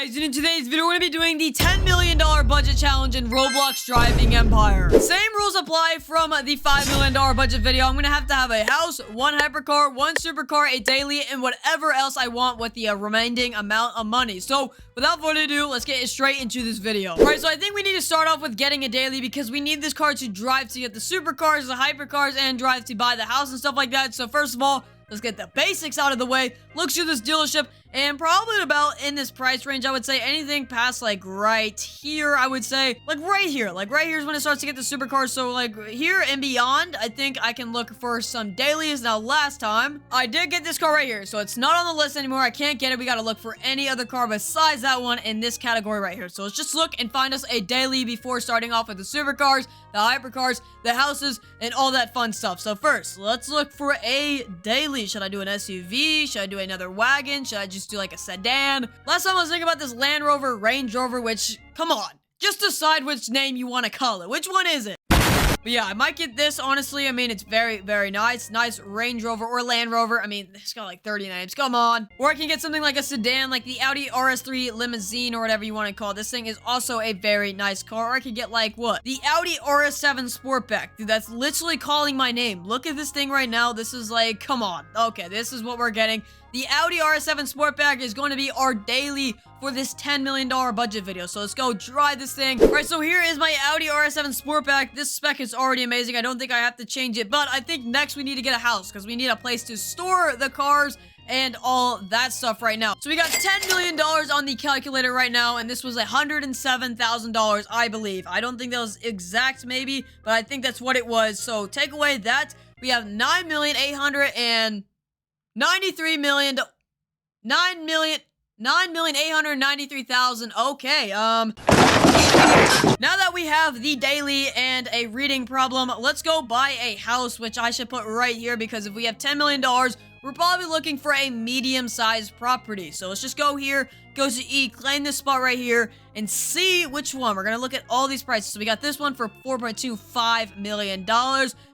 guys, and in today's video, we're going to be doing the $10 million budget challenge in Roblox Driving Empire. Same rules apply from the $5 million budget video. I'm going to have a house, one hypercar, one supercar, a daily, and whatever else I want with the remaining amount of money. So, without further ado, let's get straight into this video. Alright, so I think we need to start off with getting a daily because we need this car to drive to get the supercars, the hypercars, and drive to buy the house and stuff like that. So, first of all, let's get the basics out of the way. Look through this dealership, and probably about in this price range, I would say anything past, like, right here, I would say. Like, right here. Like, right here is when it starts to get the supercars. So, like, here and beyond, I think I can look for some dailies. Now, last time, I did get this car right here. So, it's not on the list anymore. I can't get it. We gotta look for any other car besides that one in this category right here. So, let's just look and find us a daily before starting off with the supercars, the hypercars, the houses, and all that fun stuff. So, first, let's look for a daily. Should I do an SUV? Should I do another wagon? Should I just do like a sedan? Last time I was thinking about this Land Rover, Range Rover, which, come on, just decide which name you want to call it. Which one is it? But yeah, I might get this, honestly. I mean, it's very, very nice. Nice Range Rover or Land Rover. I mean, it's got like 30 names. Come on. Or I can get something like a sedan, like the Audi RS3 Limousine or whatever you want to call it. This thing is also a very nice car. Or I could get like, what? The Audi RS7 Sportback. Dude, that's literally calling my name. Look at this thing right now. This is like, come on. Okay, this is what we're getting. The Audi RS7 Sportback is going to be our daily for this $10 million budget video. So let's go drive this thing. All right, so here is my Audi RS7 Sportback. This spec is already amazing. I don't think I have to change it, but I think next we need to get a house because we need a place to store the cars and all that stuff right now. So we got $10 million on the calculator right now, and this was $107,000, I believe. I don't think that was exact, maybe, but I think that's what it was. So take away that. We have $9,893,000. Okay, now that we have the daily and a reading problem, let's go buy a house, which I should put right here, because if we have $10 million, we're probably looking for a medium-sized property. So let's just go here, go to E, claim this spot right here, and see which one. We're gonna look at all these prices. So we got this one for $4.25 million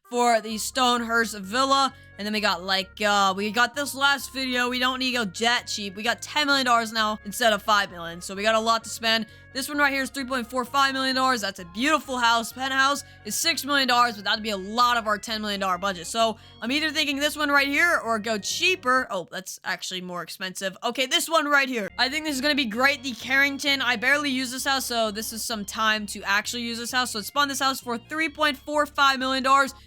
for the Stonehurst Villa. And then we got like, we got this last video. We don't need to go jet cheap. We got $10 million now instead of $5 million. So we got a lot to spend. This one right here is $3.45 million. That's a beautiful house. Penthouse is $6 million, but that'd be a lot of our $10 million budget. So I'm either thinking this one right here or go cheaper. Oh, that's actually more expensive. Okay, this one right here. I think this is going to be great. The Carrington. I barely use this house, so this is some time to actually use this house. So let's spawn this house for $3.45 million.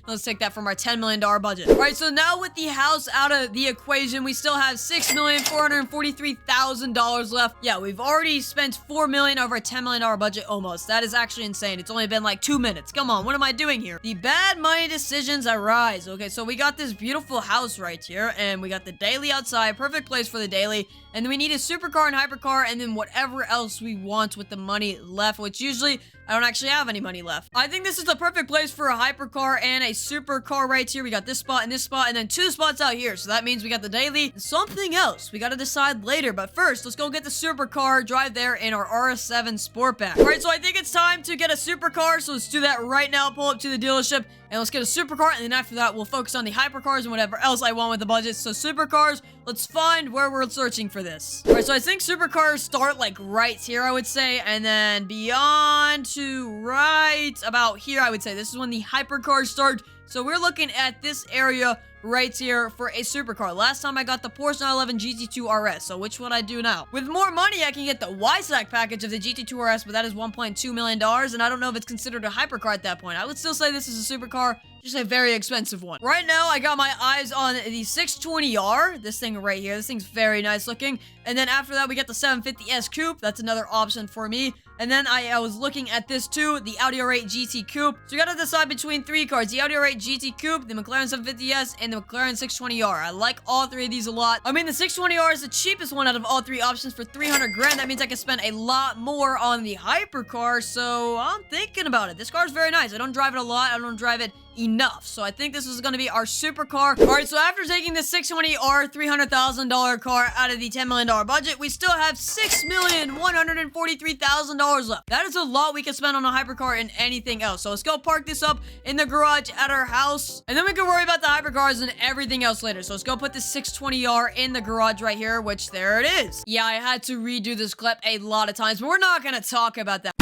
Let's take that from our $10 million budget. All right, so now with the house out of the equation, we still have $6,443,000 left. Yeah, we've already spent $4 million of our $10 million budget almost. That is actually insane. It's only been like 2 minutes. Come on, what am I doing here? The bad money decisions arise. Okay, so we got this beautiful house right here, and we got the daily outside. Perfect place for the daily. And then we need a supercar and hypercar, and then whatever else we want with the money left, which usually I don't actually have any money left. I think this is the perfect place for a hypercar and a supercar right here. We got this spot and this spot, and then 2 spots out here. So that means we got the daily and something else. We got to decide later. But first, let's go get the supercar, drive there in our RS7 Sportback. All right, so I think it's time to get a supercar. So let's do that right now. Pull up to the dealership, and let's get a supercar. And then after that, we'll focus on the hypercars and whatever else I want with the budget. So supercars, let's find where we're searching for this. All right, so I think supercars start like right here, I would say, and then beyond to right about here, I would say. This is when the hypercars start. So we're looking at this area right here for a supercar. Last time I got the Porsche 911 GT2 RS, so which would I do now? With more money, I can get the YSAC package of the GT2 RS, but that is $1.2 million, and I don't know if it's considered a hypercar at that point. I would still say this is a supercar, just a very expensive one. Right now, I got my eyes on the 620R, this thing right here. This thing's very nice looking. And then after that, we got the 750S Coupe. That's another option for me. And then I was looking at this too, the Audi R8 GT Coupe. So you gotta decide between 3 cars, the Audi R8 GT Coupe, the McLaren 750S, and the McLaren 620R. I like all 3 of these a lot. I mean, the 620R is the cheapest one out of all 3 options for 300 grand. That means I can spend a lot more on the hypercar, so I'm thinking about it. This car is very nice. I don't drive it a lot. I don't drive it enough. So I think this is going to be our supercar. All right, so after taking the 620R $300,000 car out of the $10 million budget, we still have $6,143,000 $150,000 left. That is a lot we can spend on a hypercar and anything else. So let's go park this up in the garage at our house, and then we can worry about the hypercars and everything else later. So let's go put this 620R in the garage right here, which there it is. Yeah, I had to redo this clip a lot of times, but we're not gonna talk about that.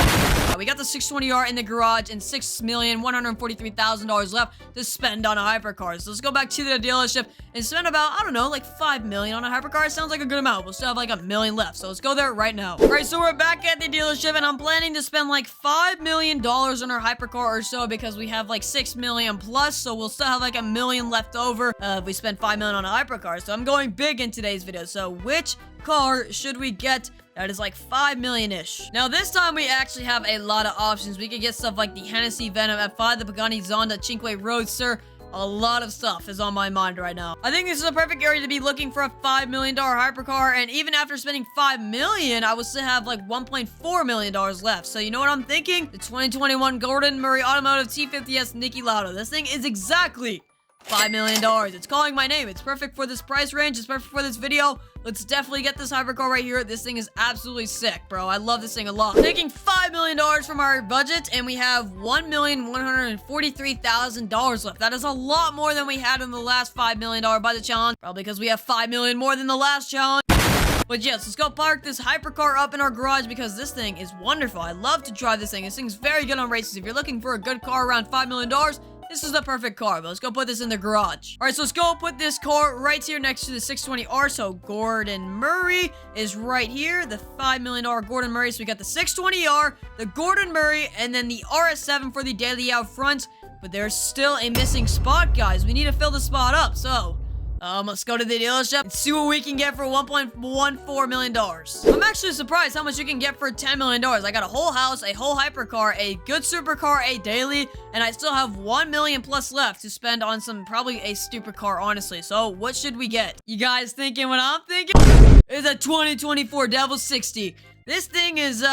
We got the 620R in the garage and $6,143,000 left to spend on a hypercar. So let's go back to the dealership and spend about, I don't know, like $5 million on a hypercar. Sounds like a good amount. We'll still have like $1 million left. So let's go there right now. All right, so we're back at the dealership, and I'm planning to spend like $5 million on our hypercar or so, because we have like $6 million plus. So we'll still have like $1 million left over if we spend $5 million on a hypercar. So I'm going big in today's video. So which car should we get that is like $5 million-ish? Now, this time we actually have a lot of options. We could get stuff like the Hennessy Venom F5, the Pagani Zonda Cinque Roadster. A lot of stuff is on my mind right now. I think this is a perfect area to be looking for a $5 million hypercar, and even after spending $5 million, I would still have like $1.4 million left. So you know what I'm thinking? The 2021 Gordon Murray Automotive T50S Niki Lauda. This thing is exactly $5 million. It's calling my name. It's perfect for this price range. It's perfect for this video. Let's definitely get this hypercar right here. This thing is absolutely sick, bro. I love this thing a lot. Taking $5 million from our budget, and we have $1,143,000 left. That is a lot more than we had in the last $5 million budget challenge. Probably because we have $5 million more than the last challenge. But yes, let's go park this hypercar up in our garage, because this thing is wonderful. I love to drive this thing. This thing's very good on races. If you're looking for a good car around $5 million, this is the perfect car. But let's go put this in the garage. All right, so let's go put this car right here next to the 620R. So Gordon Murray is right here. The $5 million Gordon Murray. So we got the 620R, the Gordon Murray, and then the RS7 for the daily out front. But there's still a missing spot, guys. We need to fill the spot up. So let's go to the dealership and see what we can get for $1.14 million. I'm actually surprised how much you can get for $10 million. I got a whole house, a whole hypercar, a good supercar, a daily, and I still have $1 million plus left to spend on probably a stupid car, honestly. So what should we get? You guys thinking what I'm thinking? It's a 2024 Devil 60. This thing is,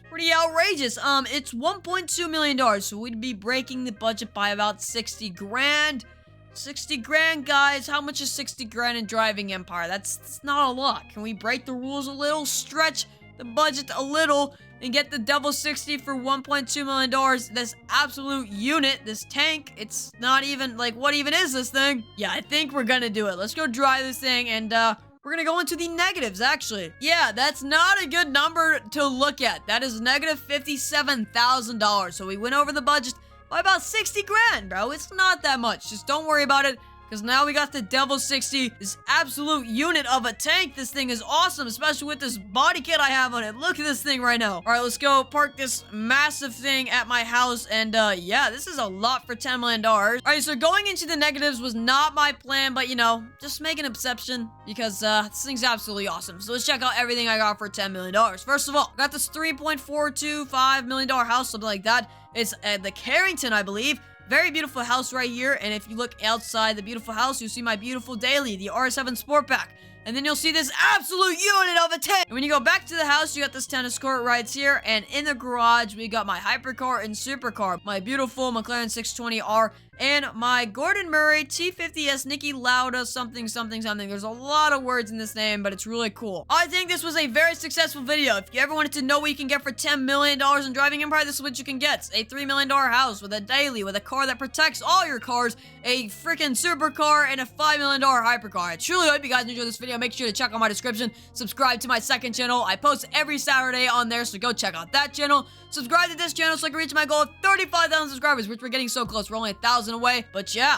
pretty outrageous. It's $1.2 million, so we'd be breaking the budget by about 60 grand. 60 grand, guys. How much is 60 grand in Driving Empire? That's not a lot. Can we break the rules a little, stretch the budget a little, and get the Devil 60 for $1.2 million? This absolute unit, this tank, it's not even, like, what even is this thing? Yeah, I think we're gonna do it. Let's go drive this thing, and, we're gonna go into the negatives, actually. Yeah, that's not a good number to look at. That is negative $57,000. So we went over the budget by about 60 grand, bro. It's not that much. Just don't worry about it, because now we got the Devil 60, this absolute unit of a tank. This thing is awesome, especially with this body kit I have on it. Look at this thing right now. All right, let's go park this massive thing at my house, and yeah, this is a lot for $10 million. All right, so going into the negatives was not my plan, but you know, just make an exception, because this thing's absolutely awesome. So let's check out everything I got for $10 million. First of all, I got this $3.425 million house, something like that. It's the Carrington, I believe. Very beautiful house right here, and if you look outside the beautiful house, you'll see my beautiful daily, the R7 Sportback. And then you'll see this absolute unit of a tank. And when you go back to the house, you got this tennis court right here. And in the garage, we got my hypercar and supercar, my beautiful McLaren 620R, and my Gordon Murray T50S Niki Lauda something. There's a lot of words in this name, but it's really cool. I think this was a very successful video. If you ever wanted to know what you can get for $10 million in Driving Empire, this is what you can get. A $3 million house with a daily, with a car that protects all your cars, a freaking supercar, and a $5 million hypercar. I truly hope you guys enjoyed this video. Make sure to check out my description. Subscribe to my second channel. I post every Saturday on there, so go check out that channel. Subscribe to this channel so I can reach my goal of 35,000 subscribers, which we're getting so close. We're only 1,000 away, but yeah.